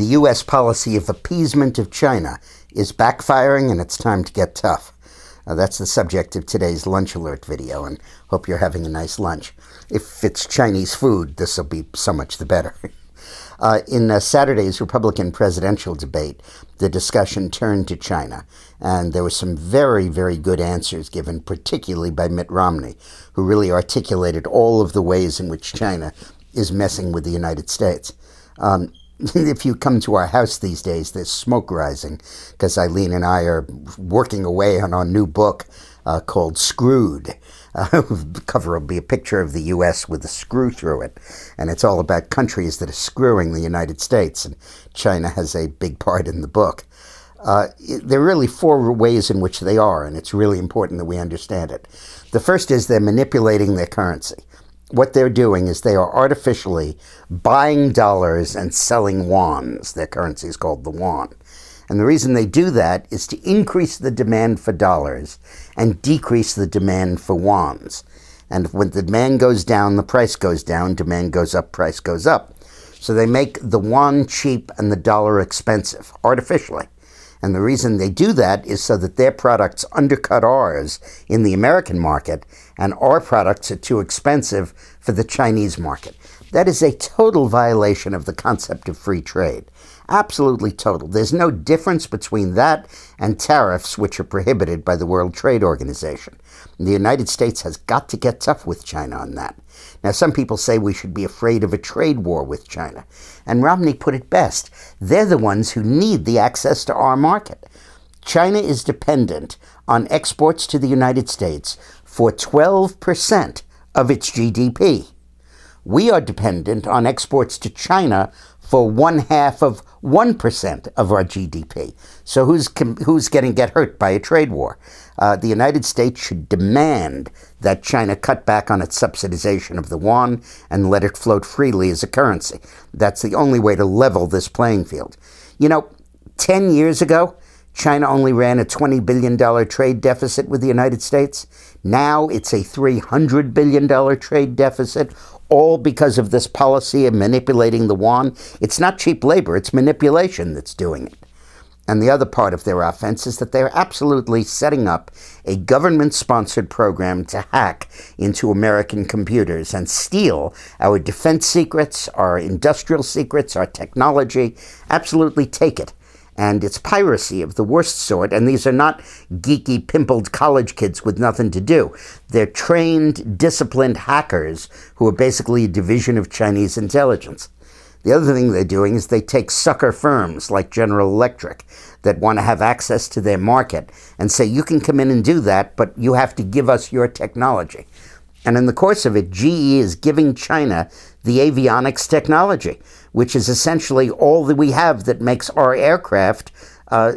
The U.S. policy of appeasement of China is backfiring, and it's time to get tough. That's the subject of today's Lunch Alert video, and hope you're having a nice lunch. If it's Chinese food, this will be so much the better. In Saturday's Republican presidential debate, the discussion turned to China, and there were some very, very good answers given, particularly by Mitt Romney, who really articulated all of the ways in which China is messing with the United States. If you come to our house these days, there's smoke rising, because Eileen and I are working away on our new book called Screwed. The cover will be a picture of the U.S. with a screw through it, and it's all about countries that are screwing the United States, and China has a big part in the book. There are really four ways in which they are, and it's really important that we understand it. The first is they're manipulating their currency. What they're doing is they are artificially buying dollars and selling wands. Their currency is called the yuan. And the reason they do that is to increase the demand for dollars and decrease the demand for wands. And when the demand goes down, the price goes down. Demand goes up, price goes up. So they make the yuan cheap and the dollar expensive, artificially. And the reason they do that is so that their products undercut ours in the American market, and our products are too expensive for the Chinese market. That is a total violation of the concept of free trade. Absolutely total. There's no difference between that and tariffs, which are prohibited by the World Trade Organization. The United States has got to get tough with China on that. Now, some people say we should be afraid of a trade war with China. And Romney put it best. They're the ones who need the access to our market. China is dependent on exports to the United States for 12% of its GDP. We are dependent on exports to China for 0.5% of our GDP. So who's going to get hurt by a trade war? The United States should demand that China cut back on its subsidization of the yuan and let it float freely as a currency. That's the only way to level this playing field. 10 years ago, China only ran a $20 billion trade deficit with the United States. Now it's a $300 billion trade deficit, all because of this policy of manipulating the yuan. It's not cheap labor, it's manipulation that's doing it. And the other part of their offense is that they're absolutely setting up a government-sponsored program to hack into American computers and steal our defense secrets, our industrial secrets, our technology. Absolutely take it. And it's piracy of the worst sort, and these are not geeky, pimpled college kids with nothing to do. They're trained, disciplined hackers who are basically a division of Chinese intelligence. The other thing they're doing is they take sucker firms like General Electric that want to have access to their market and say, you can come in and do that, but you have to give us your technology. And in the course of it, GE is giving China the avionics technology, which is essentially all that we have that makes our aircraft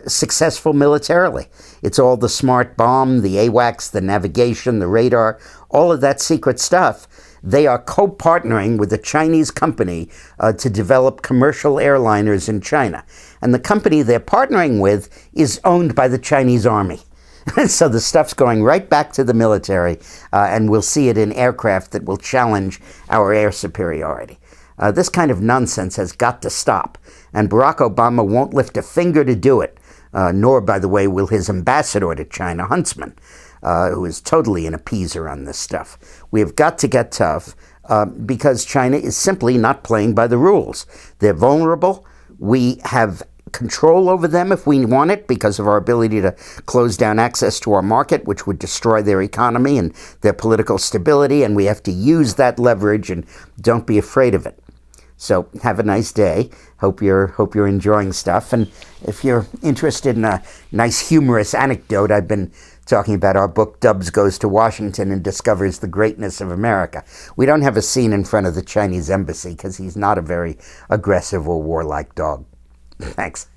successful militarily. It's all the smart bomb, the AWACS, the navigation, the radar, all of that secret stuff. They are co-partnering with a Chinese company to develop commercial airliners in China. And the company they're partnering with is owned by the Chinese army. So the stuff's going right back to the military, and we'll see it in aircraft that will challenge our air superiority. This kind of nonsense has got to stop, and Barack Obama won't lift a finger to do it, nor, by the way, will his ambassador to China, Huntsman, who is totally an appeaser on this stuff. We have got to get tough because China is simply not playing by the rules. They're vulnerable. We have control over them if we want it because of our ability to close down access to our market, which would destroy their economy and their political stability, and we have to use that leverage, and don't be afraid of it. So have a nice day. Hope you're enjoying stuff. And if you're interested in a nice humorous anecdote, I've been talking about our book, Dubs Goes to Washington and Discovers the Greatness of America. We don't have a scene in front of the Chinese embassy because he's not a very aggressive or warlike dog. Thanks.